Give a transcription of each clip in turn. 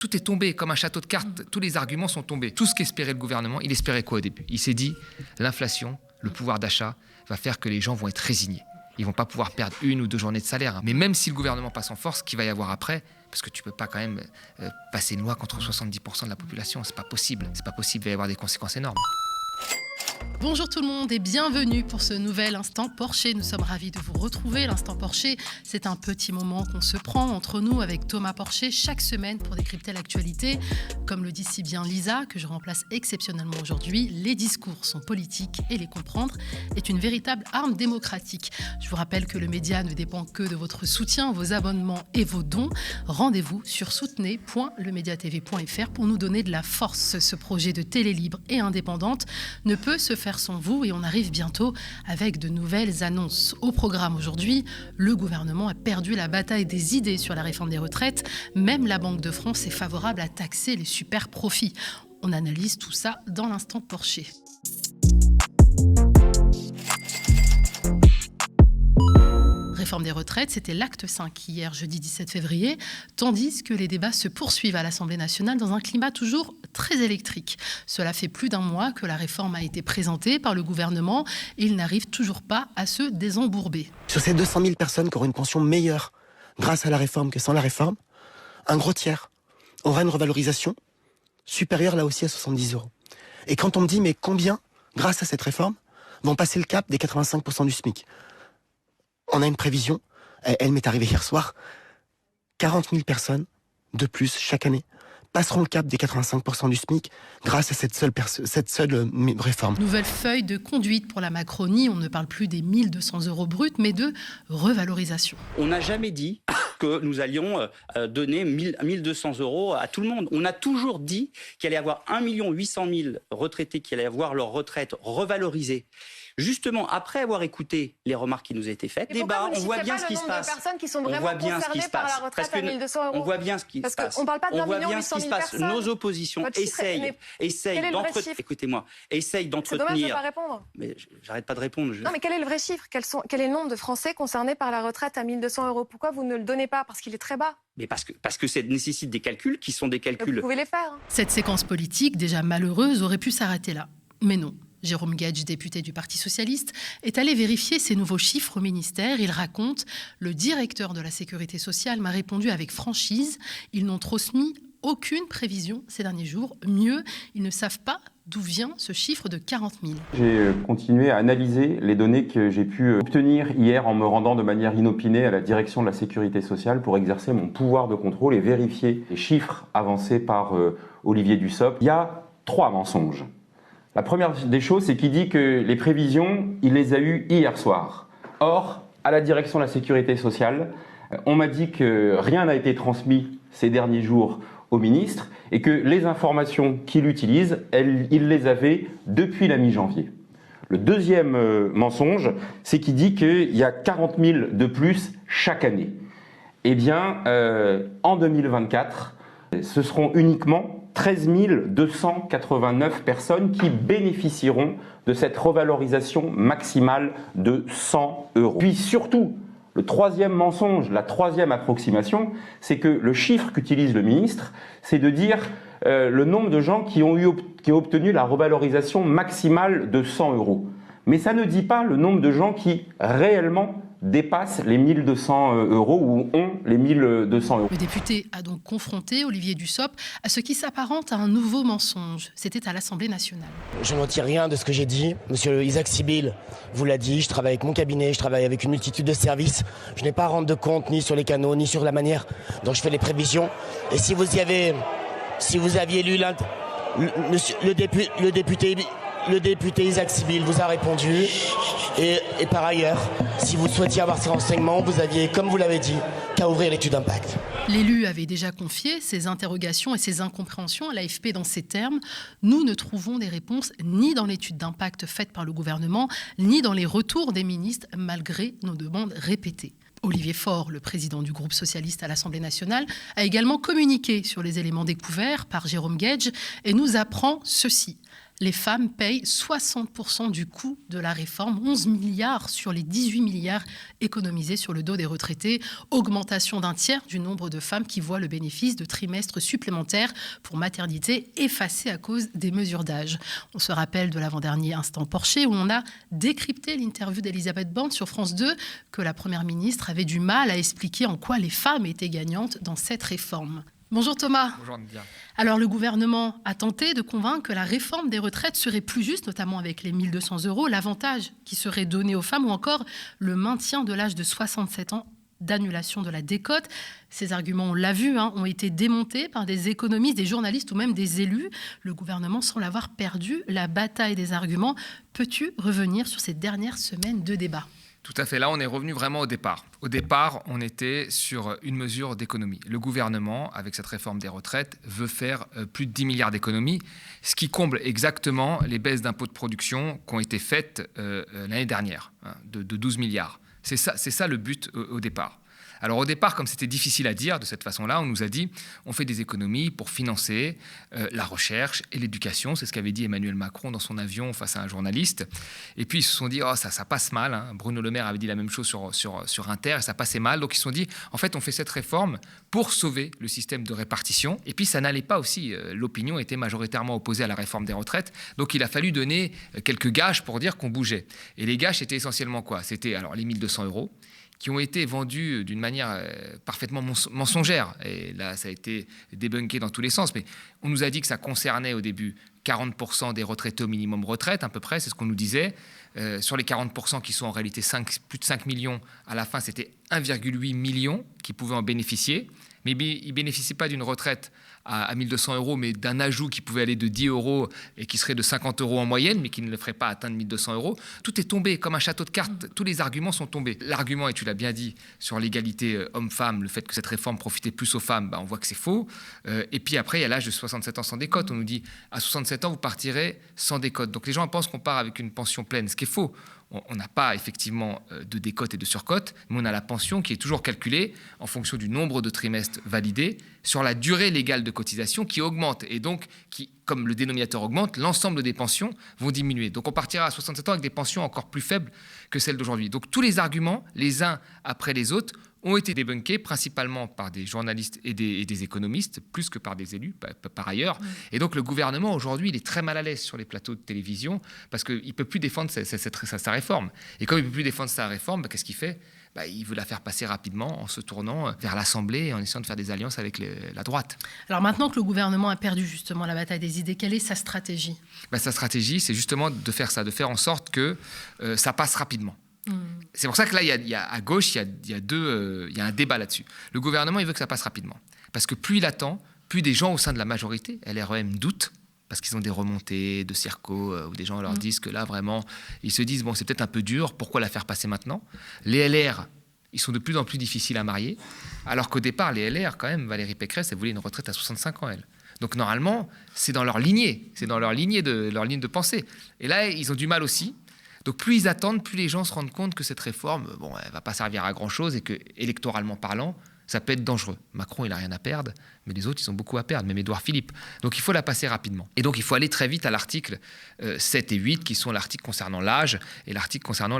Tout est tombé comme un château de cartes. Tous les arguments sont tombés. Tout ce qu'espérait le gouvernement, il espérait quoi au début? Il s'est dit, l'inflation, le pouvoir d'achat va faire que les gens vont être résignés. Ils vont pas pouvoir perdre 1 ou 2 journées de salaire. Mais même si le gouvernement passe en force, qu'il va y avoir après, parce que tu peux pas quand même passer une loi contre 70% de la population, c'est pas possible. C'est pas possible, il va y avoir des conséquences énormes. Bonjour tout le monde et bienvenue pour ce nouvel Instant Porcher. Nous sommes ravis de vous retrouver. L'Instant Porcher, c'est un petit moment qu'on se prend entre nous avec Thomas Porcher chaque semaine pour décrypter l'actualité. Comme le dit si bien Lisa, que je remplace exceptionnellement aujourd'hui, les discours sont politiques et les comprendre est une véritable arme démocratique. Je vous rappelle que le média ne dépend que de votre soutien, vos abonnements et vos dons. Rendez-vous sur soutenez.lemediatv.fr pour nous donner de la force. Ce projet de télé libre et indépendante ne peut se faire sans vous et on arrive bientôt avec de nouvelles annonces. Au programme aujourd'hui, le gouvernement a perdu la bataille des idées sur la réforme des retraites. Même la Banque de France est favorable à taxer les super profits. On analyse tout ça dans l'Instant Porcher. Réforme des retraites, c'était l'acte 5 hier, jeudi 17 février, tandis que les débats se poursuivent à l'Assemblée nationale dans un climat toujours très électrique. Cela fait plus d'1 mois que la réforme a été présentée par le gouvernement et il n'arrive toujours pas à se désembourber. Sur ces 200 000 personnes qui auront une pension meilleure grâce à la réforme que sans la réforme, un gros tiers aura une revalorisation supérieure là aussi à 70 €. Et quand on me dit mais combien, grâce à cette réforme, vont passer le cap des 85% du SMIC ? On a une prévision, elle m'est arrivée hier soir, 40 000 personnes de plus chaque année passeront le cap des 85% du SMIC grâce à cette seule réforme. Nouvelle feuille de conduite pour la Macronie, on ne parle plus des 1 200 € bruts, mais de revalorisation. On n'a jamais dit que nous allions donner 1 200 € à tout le monde. On a toujours dit qu'il allait y avoir 1 800 000 retraités qui allaient avoir leur retraite revalorisée. Justement, après avoir écouté les remarques qui nous ont été faites, débat, on voit bien ce qui se passe. On voit bien ce qui se passe. Parce que 1 200 €. on voit bien ce qui se passe. On parle pas de 1 voit bien 800 ce qui 000 se passe. personnes. Nos oppositions essayent d'entretenir. Écoutez-moi, essayent d'entretenir. C'est dommage de ne pas répondre. Mais j'arrête pas de répondre. Non, mais quel est le vrai chiffre ? Quel est le nombre de Français concernés par la retraite à 1 200 €? Pourquoi vous ne le donnez pas ? Parce qu'il est très bas. Mais parce que ça nécessite des calculs qui sont des calculs. Vous pouvez les faire. Cette séquence politique, déjà malheureuse, aurait pu s'arrêter là. Mais non. Jérôme Guedj, député du Parti socialiste, est allé vérifier ces nouveaux chiffres au ministère. Il raconte « Le directeur de la Sécurité sociale m'a répondu avec franchise. Ils n'ont transmis aucune prévision ces derniers jours. Mieux, ils ne savent pas d'où vient ce chiffre de 40 000. » J'ai continué à analyser les données que j'ai pu obtenir hier en me rendant de manière inopinée à la direction de la Sécurité sociale pour exercer mon pouvoir de contrôle et vérifier les chiffres avancés par Olivier Dussopt. Il y a 3 mensonges. La première des choses, c'est qu'il dit que les prévisions, il les a eues hier soir. Or, à la direction de la Sécurité sociale, on m'a dit que rien n'a été transmis ces derniers jours au ministre et que les informations qu'il utilise, il les avait depuis la mi-janvier. Le deuxième mensonge, c'est qu'il dit qu'il y a 40 000 de plus chaque année. Eh bien, en 2024, ce seront uniquement 13 289 personnes qui bénéficieront de cette revalorisation maximale de 100 €. Puis surtout, le troisième mensonge, la troisième approximation, c'est que le chiffre qu'utilise le ministre, c'est de dire le nombre de gens qui ont obtenu la revalorisation maximale de 100 €. Mais ça ne dit pas le nombre de gens qui réellement dépassent les 1 200 € ou ont les 1 200 €. Le député a donc confronté Olivier Dussopt à ce qui s'apparente à un nouveau mensonge. C'était à l'Assemblée nationale. Je n'en tire rien de ce que j'ai dit. Monsieur Isaac Sibyl vous l'a dit, je travaille avec mon cabinet, je travaille avec une multitude de services. Je n'ai pas à rendre de compte ni sur les canaux, ni sur la manière dont je fais les prévisions. Et si vous aviez lu le député Isaac Sibyl vous a répondu. Et par ailleurs, si vous souhaitiez avoir ces renseignements, vous aviez, comme vous l'avez dit, qu'à ouvrir l'étude d'impact. L'élu avait déjà confié ses interrogations et ses incompréhensions à l'AFP dans ces termes. Nous ne trouvons des réponses ni dans l'étude d'impact faite par le gouvernement, ni dans les retours des ministres, malgré nos demandes répétées. Olivier Faure, le président du groupe socialiste à l'Assemblée nationale, a également communiqué sur les éléments découverts par Jérôme Guedj et nous apprend ceci. Les femmes payent 60% du coût de la réforme, 11 milliards sur les 18 milliards économisés sur le dos des retraités. Augmentation d'un tiers du nombre de femmes qui voient le bénéfice de trimestres supplémentaires pour maternité effacé à cause des mesures d'âge. On se rappelle de l'avant-dernier Instant Porcher où on a décrypté l'interview d'Elisabeth Borne sur France 2 que la Première ministre avait du mal à expliquer en quoi les femmes étaient gagnantes dans cette réforme. Bonjour Thomas. Bonjour Nadia. Alors le gouvernement a tenté de convaincre que la réforme des retraites serait plus juste, notamment avec les 1 200 €, l'avantage qui serait donné aux femmes ou encore le maintien de l'âge de 67 ans d'annulation de la décote. Ces arguments, on l'a vu, ont été démontés par des économistes, des journalistes ou même des élus. Le gouvernement semble avoir perdu la bataille des arguments. Peux-tu revenir sur ces dernières semaines de débat ? Tout à fait. Là, on est revenu vraiment au départ. Au départ, on était sur une mesure d'économie. Le gouvernement, avec cette réforme des retraites, veut faire plus de 10 milliards d'économies, ce qui comble exactement les baisses d'impôts de production qui ont été faites l'année dernière, de 12 milliards. C'est ça le but au départ. Alors au départ, comme c'était difficile à dire de cette façon-là, on nous a dit on fait des économies pour financer la recherche et l'éducation. C'est ce qu'avait dit Emmanuel Macron dans son avion face à un journaliste. Et puis ils se sont dit ça passe mal. Bruno Le Maire avait dit la même chose sur Inter et ça passait mal. Donc ils se sont dit en fait on fait cette réforme pour sauver le système de répartition. Et puis ça n'allait pas aussi. L'opinion était majoritairement opposée à la réforme des retraites. Donc il a fallu donner quelques gages pour dire qu'on bougeait. Et les gages c'était essentiellement quoi ? C'était alors les 1 200 € qui ont été vendus d'une manière parfaitement mensongère. Et là, ça a été débunké dans tous les sens. Mais on nous a dit que ça concernait au début 40% des retraités au minimum retraite, à peu près, c'est ce qu'on nous disait. Sur les 40% qui sont en réalité plus de 5 millions, à la fin, c'était 1,8 million qui pouvaient en bénéficier. Mais ils ne bénéficient pas d'une retraite à 1 200 €, mais d'un ajout qui pouvait aller de 10 € et qui serait de 50 € en moyenne, mais qui ne le ferait pas atteindre 1 200 €. Tout est tombé comme un château de cartes. Tous les arguments sont tombés. L'argument, et tu l'as bien dit, sur l'égalité homme-femme, le fait que cette réforme profitait plus aux femmes, on voit que c'est faux. Et puis après, il y a l'âge de 67 ans sans décote. On nous dit, à 67 ans, vous partirez sans décote. Donc les gens pensent qu'on part avec une pension pleine, ce qui est faux. On n'a pas effectivement de décote et de surcote, mais on a la pension qui est toujours calculée en fonction du nombre de trimestres validés sur la durée légale de cotisation qui augmente. Et donc, comme le dénominateur augmente, l'ensemble des pensions vont diminuer. Donc on partira à 67 ans avec des pensions encore plus faibles que celles d'aujourd'hui. Donc tous les arguments, les uns après les autres, ont été débunkés principalement par des journalistes et des économistes, plus que par des élus par ailleurs. Et donc le gouvernement aujourd'hui, il est très mal à l'aise sur les plateaux de télévision parce qu'il ne peut plus défendre sa réforme. Et comme il ne peut plus défendre sa réforme, qu'est-ce qu'il fait ? Il veut la faire passer rapidement en se tournant vers l'Assemblée et en essayant de faire des alliances avec la droite. Alors maintenant que le gouvernement a perdu justement la bataille des idées, quelle est sa stratégie ? Sa stratégie, c'est justement de faire ça, de faire en sorte que ça passe rapidement. C'est pour ça que là, à gauche, il y a un débat là-dessus. Le gouvernement, il veut que ça passe rapidement. Parce que plus il attend, plus des gens au sein de la majorité, LREM, doutent, parce qu'ils ont des remontées de circo où des gens leur disent que là, vraiment, ils se disent, c'est peut-être un peu dur, pourquoi la faire passer maintenant ? Les LR, ils sont de plus en plus difficiles à marier, alors qu'au départ, les LR, quand même, Valérie Pécresse, elle voulait une retraite à 65 ans, elle. Donc normalement, c'est dans leur lignée, leur ligne de pensée. Et là, ils ont du mal aussi. Donc plus ils attendent, plus les gens se rendent compte que cette réforme, elle ne va pas servir à grand-chose et que, électoralement parlant, ça peut être dangereux. Macron, il n'a rien à perdre, mais les autres, ils ont beaucoup à perdre, même Édouard Philippe. Donc il faut la passer rapidement. Et donc il faut aller très vite à l'article 7 et 8, qui sont l'article concernant l'âge et l'article concernant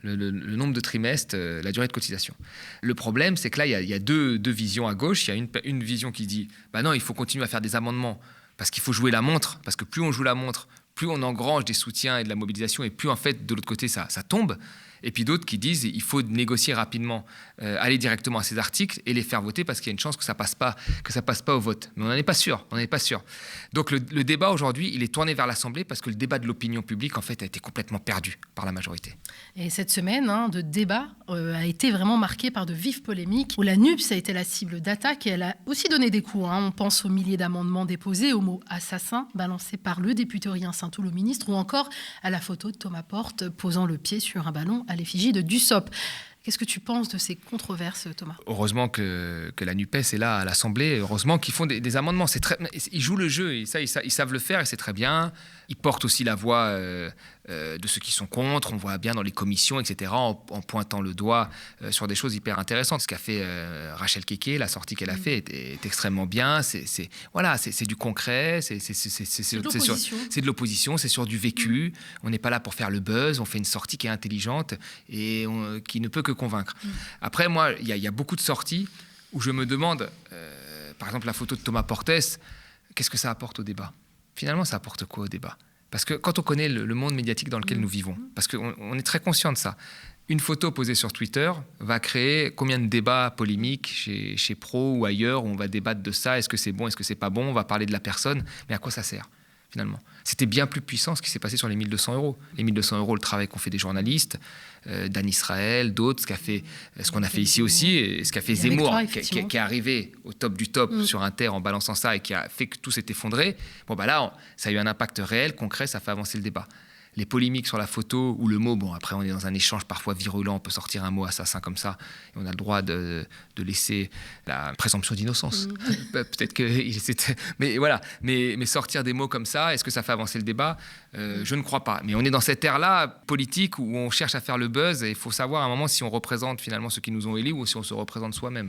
le nombre de trimestres, la durée de cotisation. Le problème, c'est que là, il y a deux visions à gauche. Il y a une vision qui dit, non, il faut continuer à faire des amendements parce qu'il faut jouer la montre, parce que plus on joue la montre, plus on engrange des soutiens et de la mobilisation, et plus en fait, de l'autre côté, ça tombe. Et puis d'autres qui disent il faut négocier rapidement, aller directement à ces articles et les faire voter parce qu'il y a une chance que ça passe pas au vote. Mais on n'en est pas sûr. Donc le débat aujourd'hui, il est tourné vers l'Assemblée parce que le débat de l'opinion publique, en fait, a été complètement perdu par la majorité. Et cette semaine de débat a été vraiment marquée par de vives polémiques où la NUPES a été la cible d'attaque et elle a aussi donné des coups. On pense aux milliers d'amendements déposés, au mot assassin balancé par le député Aurélien Saint-Houlou, ministre, ou encore à la photo de Thomas Porte posant le pied sur un ballon à l'effigie de Dussopt. Qu'est-ce que tu penses de ces controverses, Thomas ? Heureusement que la NUPES est là à l'Assemblée. Heureusement qu'ils font des amendements. Ils jouent le jeu et ça, ils savent le faire et c'est très bien. Ils portent aussi la voix de ceux qui sont contre, on voit bien dans les commissions, etc., en pointant le doigt sur des choses hyper intéressantes. Ce qu'a fait Rachel Keke, la sortie qu'elle a fait est extrêmement bien. C'est du concret, c'est de l'opposition, c'est sur du vécu. On n'est pas là pour faire le buzz, on fait une sortie qui est intelligente et qui ne peut que convaincre. Après, moi, il y a beaucoup de sorties où je me demande, par exemple la photo de Thomas Portes, qu'est-ce que ça apporte au débat ? Finalement, ça apporte quoi au débat ? Parce que quand on connaît le monde médiatique dans lequel nous vivons, parce qu'on est très conscient de ça, une photo posée sur Twitter va créer combien de débats polémiques chez Pro ou ailleurs où on va débattre de ça, est-ce que c'est bon, est-ce que c'est pas bon, on va parler de la personne, mais à quoi ça sert finalement ? C'était bien plus puissant ce qui s'est passé sur les 1 200 €. Les 1 200 €, le travail qu'ont fait des journalistes, Dan Israël, d'autres, ce qu'on a fait ici aussi, et ce qu'a fait Zemmour, qui est arrivé au top du top sur Inter en balançant ça et qui a fait que tout s'est effondré. Bon, bah là, ça a eu un impact réel, concret, ça fait avancer le débat. Les polémiques sur la photo ou le mot, bon, après, on est dans un échange parfois virulent, on peut sortir un mot assassin comme ça, et on a le droit de laisser la présomption d'innocence. Peut-être que... Mais voilà, mais sortir des mots comme ça, est-ce que ça fait avancer le débat ? Je ne crois pas. Mais on est dans cette ère-là politique où on cherche à faire le buzz, et il faut savoir à un moment si on représente finalement ceux qui nous ont élus ou si on se représente soi-même.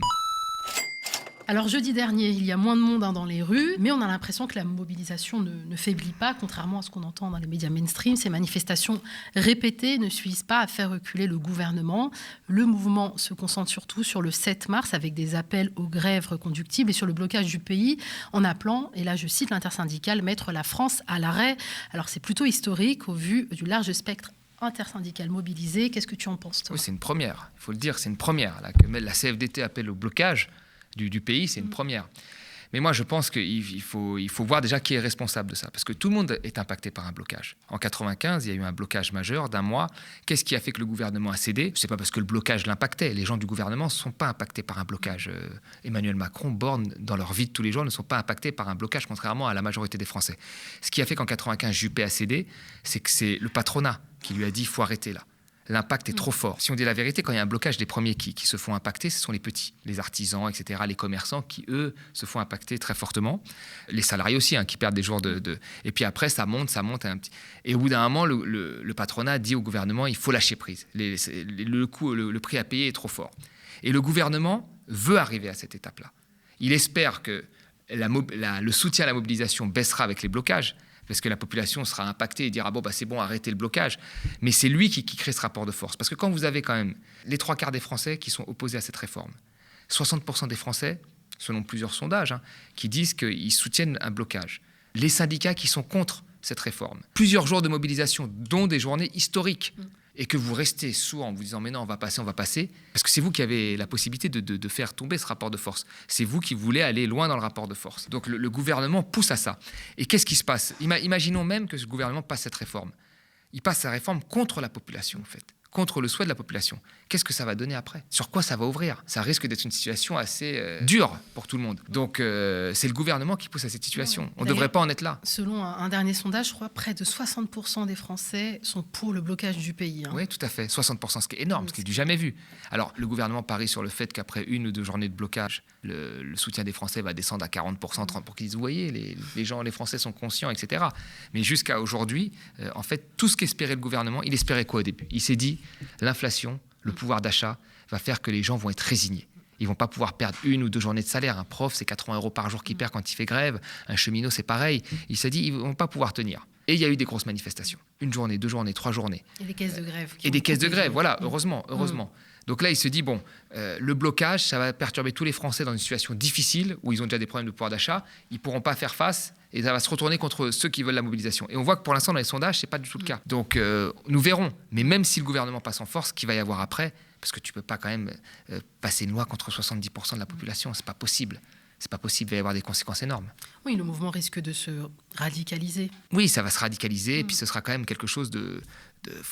Alors jeudi dernier, il y a moins de monde dans les rues, mais on a l'impression que la mobilisation ne faiblit pas, contrairement à ce qu'on entend dans les médias mainstream. Ces manifestations répétées ne suffisent pas à faire reculer le gouvernement. Le mouvement se concentre surtout sur le 7 mars avec des appels aux grèves reconductibles et sur le blocage du pays en appelant, et là je cite l'intersyndicale, mettre la France à l'arrêt. Alors c'est plutôt historique au vu du large spectre intersyndical mobilisé. Qu'est-ce que tu en penses, toi ? Oui, c'est une première. Il faut le dire, c'est une première. Là, que la CFDT appelle au blocage du pays, c'est une première. Mais moi, je pense qu'il faut voir déjà qui est responsable de ça. Parce que tout le monde est impacté par un blocage. En 1995, il y a eu un blocage majeur d'1 mois. Qu'est-ce qui a fait que le gouvernement a cédé ? Ce n'est pas parce que le blocage l'impactait. Les gens du gouvernement ne sont pas impactés par un blocage. Emmanuel Macron, Borne, dans leur vie de tous les jours, ne sont pas impactés par un blocage, contrairement à la majorité des Français. Ce qui a fait qu'en 1995, Juppé a cédé, c'est que c'est le patronat qui lui a dit « il faut arrêter là ». L'impact est trop fort. Si on dit la vérité, quand il y a un blocage, les premiers qui se font impacter, ce sont les petits, les artisans, etc., les commerçants qui, eux, se font impacter très fortement. Les salariés aussi, qui perdent des jours de... Et puis après, ça monte. Et au bout d'un moment, le patronat dit au gouvernement, il faut lâcher prise. Le prix à payer est trop fort. Et le gouvernement veut arriver à cette étape-là. Il espère que le soutien à la mobilisation baissera avec les blocages, parce que la population sera impactée et dira « c'est bon, arrêtez le blocage ». Mais c'est lui qui crée ce rapport de force. Parce que quand vous avez quand même les 3/4 des Français qui sont opposés à cette réforme, 60% des Français, selon plusieurs sondages, qui disent qu'ils soutiennent un blocage, les syndicats qui sont contre cette réforme, plusieurs jours de mobilisation, dont des journées historiques, et que vous restez sourd en vous disant « mais non, on va passer », parce que c'est vous qui avez la possibilité de faire tomber ce rapport de force. C'est vous qui voulez aller loin dans le rapport de force. Donc le gouvernement pousse à ça. Et qu'est-ce qui se passe ? Imaginons même que ce gouvernement passe cette réforme. Il passe sa réforme contre la population, en fait, contre le souhait de la population. Qu'est-ce que ça va donner après ? Sur quoi ça va ouvrir ? Ça risque d'être une situation assez dure pour tout le monde. Donc c'est le gouvernement qui pousse à cette situation. On ne devrait pas en être là. Selon un dernier sondage, je crois, près de 60% des Français sont pour le blocage du pays. Oui, tout à fait. 60%, ce qui est énorme, ce qui est du jamais vu. Alors, le gouvernement parie sur le fait qu'après 1 ou 2 journées de blocage, le soutien des Français va descendre à 40%, 30%, pour qu'ils disent, vous voyez, les Français sont conscients, etc. Mais jusqu'à aujourd'hui, en fait, tout ce qu'espérait le gouvernement, il espérait quoi au début ? Il s'est dit, l'inflation, le pouvoir d'achat va faire que les gens vont être résignés. Ils ne vont pas pouvoir perdre 1 ou 2 journées de salaire. Un prof, c'est 80 € par jour qu'il perd quand il fait grève. Un cheminot, c'est pareil. Il s'est dit, ils ne vont pas pouvoir tenir. Et il y a eu des grosses manifestations. 1 journée, 2 journées, 3 journées. Et des caisses de grève. Et des caisses de grève, voilà, heureusement. Donc là, il se dit, le blocage, ça va perturber tous les Français dans une situation difficile, où ils ont déjà des problèmes de pouvoir d'achat. Ils ne pourront pas faire face, et ça va se retourner contre ceux qui veulent la mobilisation. Et on voit que pour l'instant, dans les sondages, ce n'est pas du tout le cas. Donc, nous verrons. Mais même si le gouvernement passe en force, qu'il va y avoir après, parce que tu ne peux pas quand même passer une loi contre 70% de la population, ce n'est pas possible. C'est pas possible, il va y avoir des conséquences énormes. Oui, le mouvement risque de se radicaliser. Oui, ça va se radicaliser, et puis ce sera quand même quelque chose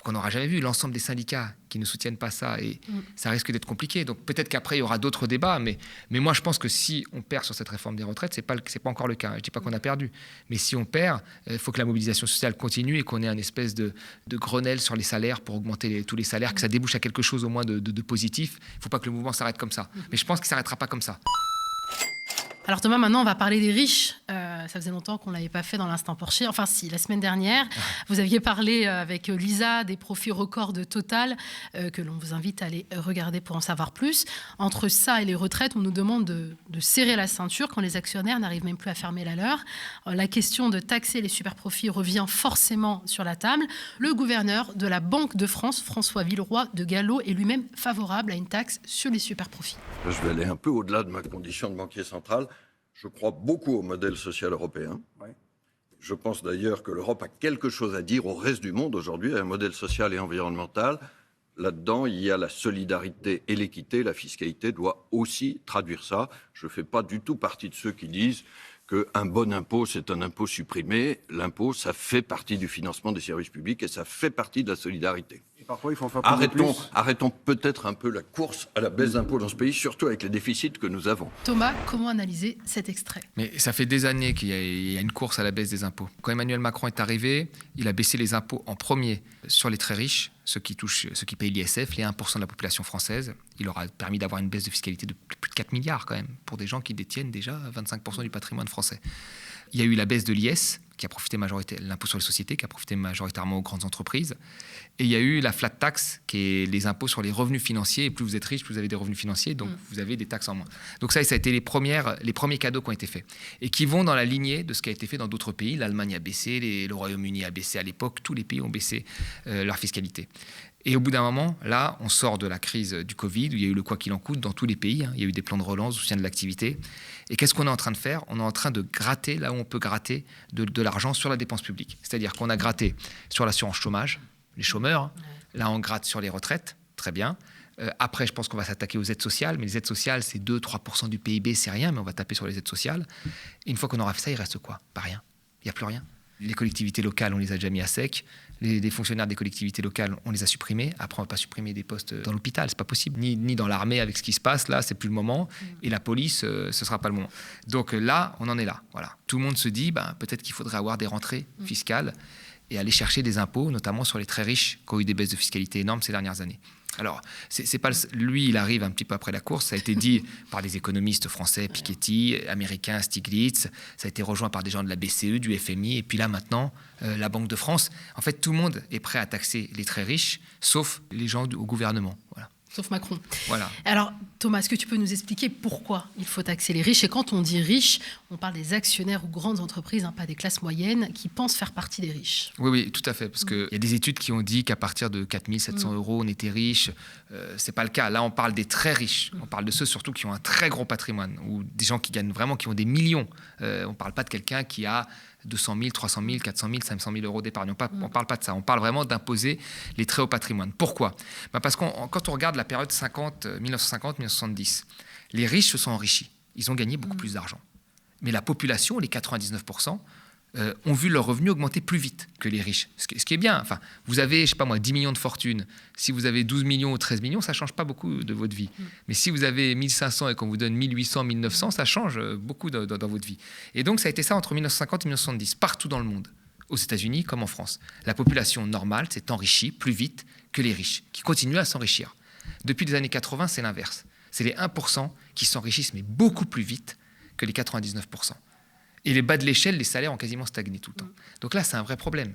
qu'on n'aura jamais vu. L'ensemble des syndicats qui ne soutiennent pas ça, et ça risque d'être compliqué. Donc peut-être qu'après, il y aura d'autres débats, mais moi, je pense que si on perd sur cette réforme des retraites, c'est pas encore le cas. Je ne dis pas qu'on a perdu, mais si on perd, il faut que la mobilisation sociale continue et qu'on ait un espèce de Grenelle sur les salaires pour augmenter tous les salaires, que ça débouche à quelque chose au moins de positif. Il ne faut pas que le mouvement s'arrête comme ça. Mais je pense qu'il ne s'arrêtera pas comme ça. Alors Thomas, maintenant on va parler des riches. Ça faisait longtemps qu'on ne l'avait pas fait dans l'instant Porcher. Enfin si, la semaine dernière, vous aviez parlé avec Lisa des profits records de Total, que l'on vous invite à aller regarder pour en savoir plus. Entre ça et les retraites, on nous demande de serrer la ceinture quand les actionnaires n'arrivent même plus à fermer la leur. La question de taxer les superprofits revient forcément sur la table. Le gouverneur de la Banque de France, François Villeroy de Galhau, est lui-même favorable à une taxe sur les superprofits. Je vais aller un peu au-delà de ma condition de banquier central. Je crois beaucoup au modèle social européen. Oui. Je pense d'ailleurs que l'Europe a quelque chose à dire au reste du monde aujourd'hui, un modèle social et environnemental. Là-dedans, il y a la solidarité et l'équité. La fiscalité doit aussi traduire ça. Je ne fais pas du tout partie de ceux qui disent qu'un bon impôt, c'est un impôt supprimé. L'impôt, ça fait partie du financement des services publics et ça fait partie de la solidarité. Et parfois, il faut en faire arrêtons peut-être un peu la course à la baisse d'impôts dans ce pays, surtout avec les déficits que nous avons. Thomas, comment analyser cet extrait ? Mais ça fait des années qu'il y a une course à la baisse des impôts. Quand Emmanuel Macron est arrivé, il a baissé les impôts en premier sur les très riches, ceux qui payent l'ISF, les 1% de la population française. Il leur a permis d'avoir une baisse de fiscalité de plus de 4 milliards quand même, pour des gens qui détiennent déjà 25% du patrimoine français. Il y a eu la baisse de l'IS, qui a profité l'impôt sur les sociétés, qui a profité majoritairement aux grandes entreprises. Et il y a eu la flat tax, qui est les impôts sur les revenus financiers. Et plus vous êtes riche, plus vous avez des revenus financiers, donc vous avez des taxes en moins. Donc ça a été les premiers cadeaux qui ont été faits. Et qui vont dans la lignée de ce qui a été fait dans d'autres pays. L'Allemagne a baissé, le Royaume-Uni a baissé à l'époque. Tous les pays ont baissé leur fiscalité. Et au bout d'un moment, là, on sort de la crise du Covid, où il y a eu le quoi qu'il en coûte dans tous les pays. Il y a eu des plans de relance, soutien de l'activité. Et qu'est-ce qu'on est en train de faire ? On est en train de gratter là où on peut gratter de l'argent sur la dépense publique. C'est-à-dire qu'on a gratté sur l'assurance chômage, les chômeurs. Là, on gratte sur les retraites, très bien. Après, je pense qu'on va s'attaquer aux aides sociales. Mais les aides sociales, c'est 2-3% du PIB, c'est rien, mais on va taper sur les aides sociales. Et une fois qu'on aura fait ça, il reste quoi ? Pas rien. Il n'y a plus rien. Les collectivités locales, on les a déjà mis à sec. Les fonctionnaires des collectivités locales, on les a supprimés. Après, on ne va pas supprimer des postes dans l'hôpital, c'est pas possible. Ni dans l'armée avec ce qui se passe, là, c'est plus le moment. Et la police, ce sera pas le moment. Donc là, on en est là. Voilà. Tout le monde se dit, peut-être qu'il faudrait avoir des rentrées fiscales et aller chercher des impôts, notamment sur les très riches, qui ont eu des baisses de fiscalité énormes ces dernières années. Alors, c'est pas lui, il arrive un petit peu après la course. Ça a été dit par des économistes français, Piketty, américains, Stiglitz. Ça a été rejoint par des gens de la BCE, du FMI, et puis là maintenant, la Banque de France. En fait, tout le monde est prêt à taxer les très riches, sauf les gens au gouvernement. Voilà. Sauf Macron. Voilà. Alors, Thomas, est-ce que tu peux nous expliquer pourquoi il faut taxer les riches ? Et quand on dit riches, on parle des actionnaires ou grandes entreprises, pas des classes moyennes, qui pensent faire partie des riches. Oui, tout à fait. Parce qu'il y a des études qui ont dit qu'à partir de 4 700 euros, on était riche. C'est pas le cas. Là, on parle des très riches. On parle de ceux surtout qui ont un très gros patrimoine, ou des gens qui gagnent vraiment, qui ont des millions. On ne parle pas de quelqu'un qui a 200 000, 300 000, 400 000, 500 000 euros d'épargne. On ne parle pas de ça. On parle vraiment d'imposer les très hauts patrimoines. Pourquoi ? Parce que quand on regarde la période 1950-1970, les riches se sont enrichis. Ils ont gagné beaucoup plus d'argent. Mais la population, les 99%, ont vu leurs revenus augmenter plus vite que les riches. Ce qui est bien. Enfin, vous avez, 10 millions de fortune. Si vous avez 12 millions ou 13 millions, ça ne change pas beaucoup de votre vie. Mais si vous avez 1500 et qu'on vous donne 1800, 1900, ça change beaucoup dans votre vie. Et donc, ça a été ça entre 1950 et 1970, partout dans le monde, aux États-Unis comme en France. La population normale s'est enrichie plus vite que les riches, qui continuent à s'enrichir. Depuis les années 80, c'est l'inverse. C'est les 1% qui s'enrichissent, mais beaucoup plus vite que les 99%. Et les bas de l'échelle, les salaires ont quasiment stagné tout le temps. Donc là, c'est un vrai problème.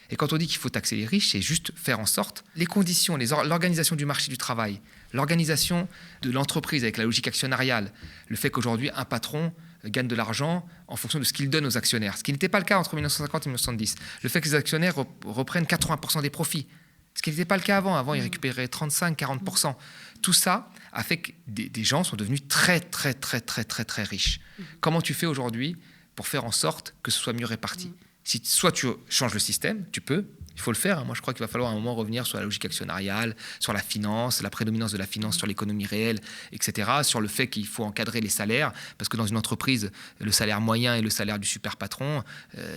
Et quand on dit qu'il faut taxer les riches, c'est juste faire en sorte les conditions, l'organisation du marché du travail, l'organisation de l'entreprise avec la logique actionnariale, le fait qu'aujourd'hui, un patron gagne de l'argent en fonction de ce qu'il donne aux actionnaires, ce qui n'était pas le cas entre 1950 et 1970. Le fait que les actionnaires reprennent 80% des profits, ce qui n'était pas le cas avant. Avant, ils récupéraient 35-40%. Tout ça a fait que des gens sont devenus très, très, très, très, très, très riches. Comment tu fais aujourd'hui pour faire en sorte que ce soit mieux réparti ? Si soit tu changes le système, tu peux, il faut le faire. Moi, je crois qu'il va falloir à un moment revenir sur la logique actionnariale, sur la finance, la prédominance de la finance sur l'économie réelle, etc., sur le fait qu'il faut encadrer les salaires, parce que dans une entreprise, le salaire moyen et le salaire du super patron,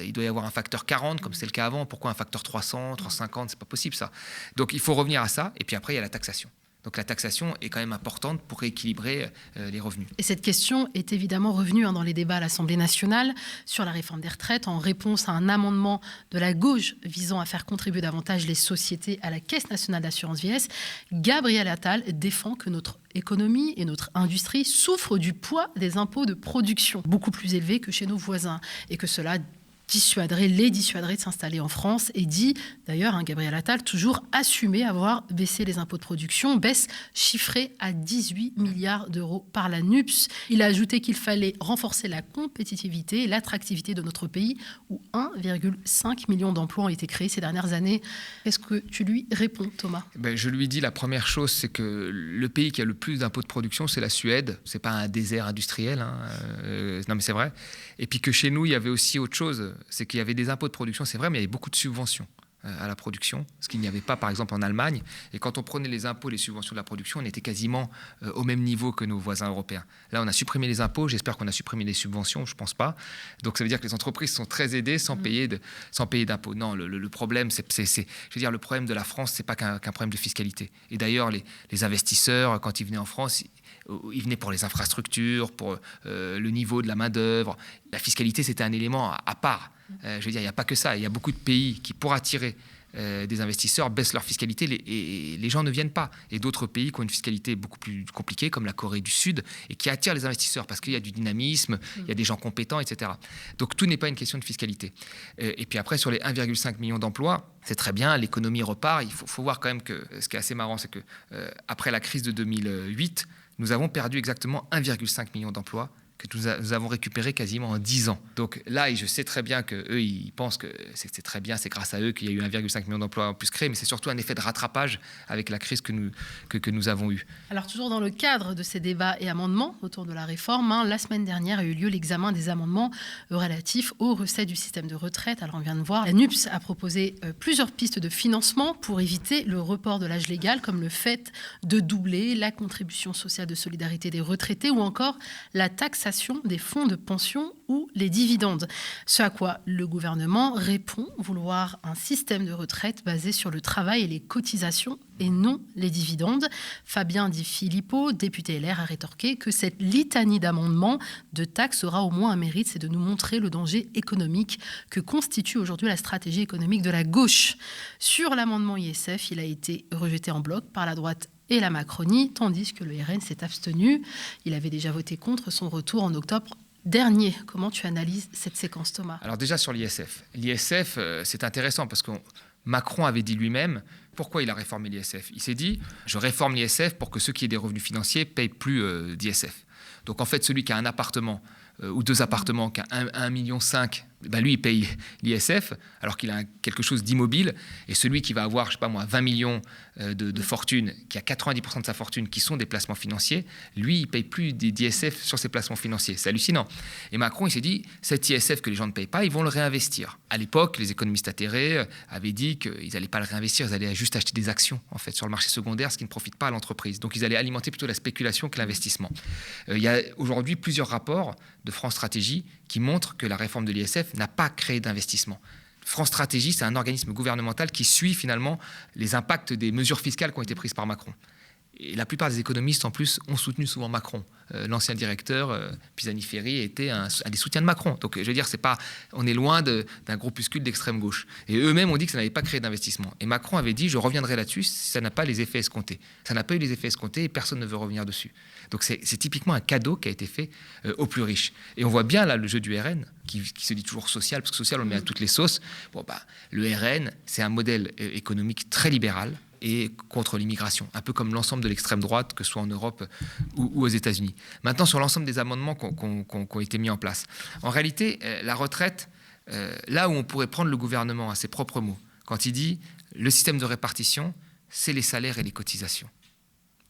il doit y avoir un facteur 40, comme c'était le cas avant. Pourquoi un facteur 300, 350 ? C'est pas possible, ça. Donc, il faut revenir à ça, et puis après, il y a la taxation. Donc la taxation est quand même importante pour rééquilibrer les revenus. Et cette question est évidemment revenue dans les débats à l'Assemblée nationale sur la réforme des retraites en réponse à un amendement de la gauche visant à faire contribuer davantage les sociétés à la Caisse nationale d'assurance vieillesse. Gabriel Attal défend que notre économie et notre industrie souffrent du poids des impôts de production, beaucoup plus élevés que chez nos voisins, et que cela les dissuaderait de s'installer en France, et dit d'ailleurs, Gabriel Attal, toujours assumer avoir baissé les impôts de production, baisse chiffrée à 18 milliards d'euros par la NUPS. Il a ajouté qu'il fallait renforcer la compétitivité et l'attractivité de notre pays, où 1,5 million d'emplois ont été créés ces dernières années. Est-ce que tu lui réponds, Thomas ? Je lui dis la première chose, c'est que le pays qui a le plus d'impôts de production, c'est la Suède. C'est pas un désert industriel, non mais c'est vrai. Et puis que chez nous, il y avait aussi autre chose. C'est qu'il y avait des impôts de production, c'est vrai, mais il y avait beaucoup de subventions à la production, ce qu'il n'y avait pas, par exemple, en Allemagne. Et quand on prenait les impôts et les subventions de la production, on était quasiment au même niveau que nos voisins européens. Là, on a supprimé les impôts, j'espère qu'on a supprimé les subventions, je ne pense pas. Donc ça veut dire que les entreprises sont très aidées sans payer d'impôts. Non, le problème, le problème de la France, ce n'est pas qu'un problème de fiscalité. Et d'ailleurs, les investisseurs, quand ils venaient en France, ils venaient pour les infrastructures, pour le niveau de la main-d'œuvre. La fiscalité, c'était un élément à part. Il n'y a pas que ça. Il y a beaucoup de pays qui, pour attirer des investisseurs, baissent leur fiscalité et les gens ne viennent pas. Et d'autres pays qui ont une fiscalité beaucoup plus compliquée, comme la Corée du Sud, et qui attirent les investisseurs parce qu'il y a du dynamisme, il y a des gens compétents, etc. Donc tout n'est pas une question de fiscalité. Et puis après, sur les 1,5 million d'emplois, c'est très bien, l'économie repart. Il faut voir quand même que ce qui est assez marrant, c'est que après la crise de 2008, nous avons perdu exactement 1,5 million d'emplois que nous avons récupéré quasiment en 10 ans. Donc là, je sais très bien qu'eux, ils pensent que c'est très bien, c'est grâce à eux qu'il y a eu 1,5 million d'emplois en plus créés, mais c'est surtout un effet de rattrapage avec la crise que nous avons eue. Alors toujours dans le cadre de ces débats et amendements autour de la réforme, la semaine dernière a eu lieu l'examen des amendements relatifs aux recettes du système de retraite. Alors on vient de voir, la NUPS a proposé plusieurs pistes de financement pour éviter le report de l'âge légal, comme le fait de doubler la contribution sociale de solidarité des retraités ou encore la taxation des fonds de pension ou les dividendes. Ce à quoi le gouvernement répond vouloir un système de retraite basé sur le travail et les cotisations et non les dividendes. Fabien Di Filippo, député LR, a rétorqué que cette litanie d'amendements de taxes aura au moins un mérite, c'est de nous montrer le danger économique que constitue aujourd'hui la stratégie économique de la gauche. Sur l'amendement ISF, il a été rejeté en bloc par la droite et la Macronie, tandis que le RN s'est abstenu. Il avait déjà voté contre son retour en octobre dernier. Comment tu analyses cette séquence, Thomas ? Alors déjà sur l'ISF. L'ISF, c'est intéressant parce que Macron avait dit lui-même pourquoi il a réformé l'ISF. Il s'est dit, je réforme l'ISF pour que ceux qui aient des revenus financiers ne payent plus d'ISF. Donc en fait, celui qui a un appartement ou 2 appartements, qui a 1,5 million, lui, il paye l'ISF, alors qu'il a quelque chose d'immobile. Et celui qui va avoir, 20 millions de fortune, qui a 90% de sa fortune, qui sont des placements financiers, lui, il ne paye plus d'ISF sur ses placements financiers. C'est hallucinant. Et Macron, il s'est dit, cet ISF que les gens ne payent pas, ils vont le réinvestir. À l'époque, les économistes atterrés avaient dit qu'ils n'allaient pas le réinvestir, ils allaient juste acheter des actions, en fait, sur le marché secondaire, ce qui ne profite pas à l'entreprise. Donc, ils allaient alimenter plutôt la spéculation que l'investissement. Il y a aujourd'hui plusieurs rapports de France Stratégie qui montrent que la réforme de l'ISF n'a pas créé d'investissement. France Stratégie, c'est un organisme gouvernemental qui suit finalement les impacts des mesures fiscales qui ont été prises par Macron. Et la plupart des économistes, en plus, ont soutenu souvent Macron. L'ancien directeur, Pisani-Ferry, était un des soutiens de Macron. Donc, je veux dire, on est loin d'un groupuscule d'extrême gauche. Et eux-mêmes ont dit que ça n'avait pas créé d'investissement. Et Macron avait dit, je reviendrai là-dessus si ça n'a pas les effets escomptés. Ça n'a pas eu les effets escomptés et personne ne veut revenir dessus. Donc, c'est typiquement un cadeau qui a été fait aux plus riches. Et on voit bien là le jeu du RN, qui se dit toujours social, parce que social, on le met à toutes les sauces. Le RN, c'est un modèle économique très libéral, et contre l'immigration, un peu comme l'ensemble de l'extrême droite, que ce soit en Europe ou aux États-Unis. Maintenant, sur l'ensemble des amendements qui ont été mis en place. En réalité, la retraite, là où on pourrait prendre le gouvernement à ses propres mots, quand il dit « le système de répartition, c'est les salaires et les cotisations »,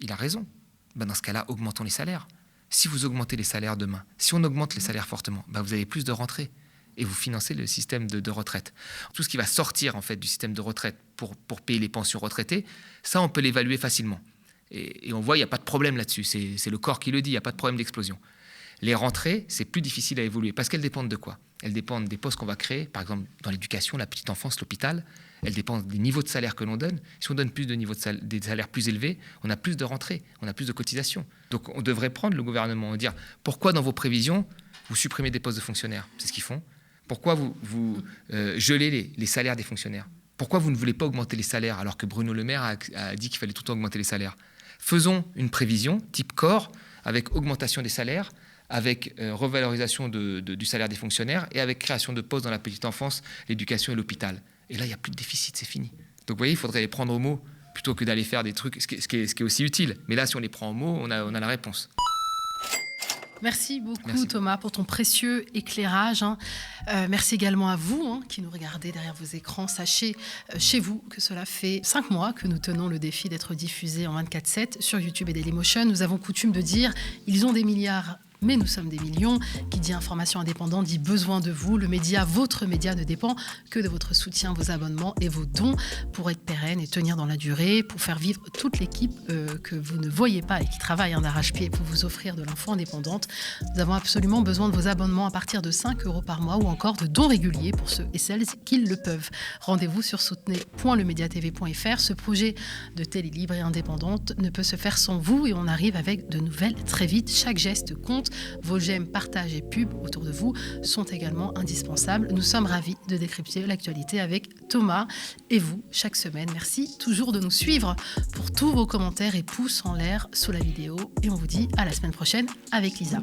il a raison. Dans ce cas-là, augmentons les salaires. Si vous augmentez les salaires demain, si on augmente les salaires fortement, vous avez plus de rentrées. Et vous financez le système de retraite. Tout ce qui va sortir en fait du système de retraite pour payer les pensions retraitées, ça on peut l'évaluer facilement. Et on voit, il n'y a pas de problème là-dessus. C'est le corps qui le dit, il n'y a pas de problème d'explosion. Les rentrées, c'est plus difficile à évoluer parce qu'elles dépendent de quoi ? elles dépendent des postes qu'on va créer, par exemple dans l'éducation, la petite enfance, l'hôpital. Elles dépendent des niveaux de salaire que l'on donne. Si on donne plus de niveaux des salaires plus élevés, on a plus de rentrées, on a plus de cotisations. Donc on devrait prendre le gouvernement et dire pourquoi dans vos prévisions, vous supprimez des postes de fonctionnaires. C'est ce qu'ils font. Pourquoi vous gelez les salaires des fonctionnaires? Pourquoi vous ne voulez pas augmenter les salaires alors que Bruno Le Maire a dit qu'il fallait tout le temps augmenter les salaires? Faisons une prévision type corps avec augmentation des salaires, avec revalorisation du salaire des fonctionnaires et avec création de postes dans la petite enfance, l'éducation et l'hôpital. Et là, il n'y a plus de déficit, c'est fini. Donc vous voyez, il faudrait les prendre au mot plutôt que d'aller faire des trucs, ce qui est aussi utile. Mais là, si on les prend au mot, on a la réponse. Merci beaucoup Thomas pour ton précieux éclairage. Merci également à vous qui nous regardez derrière vos écrans. Sachez chez vous que cela fait 5 mois que nous tenons le défi d'être diffusés en 24/7 sur YouTube et Dailymotion. Nous avons coutume de dire ils ont des milliards, mais nous sommes des millions. Qui dit information indépendante dit besoin de vous. Le média, votre média, ne dépend que de votre soutien, vos abonnements et vos dons pour être pérenne et tenir dans la durée, pour faire vivre toute l'équipe que vous ne voyez pas et qui travaille d'arrache-pied pour vous offrir de l'info indépendante. Nous avons absolument besoin de vos abonnements à partir de 5 € par mois ou encore de dons réguliers pour ceux et celles qui le peuvent. Rendez-vous sur soutenez.lemediatv.fr. Ce projet de télé libre et indépendante ne peut se faire sans vous et on arrive avec de nouvelles très vite. Chaque geste compte. Vos j'aime, partages et pubs autour de vous sont également indispensables. Nous sommes ravis de décrypter l'actualité avec Thomas et vous chaque semaine. Merci toujours de nous suivre pour tous vos commentaires et pouces en l'air sous la vidéo. Et on vous dit à la semaine prochaine avec Lisa.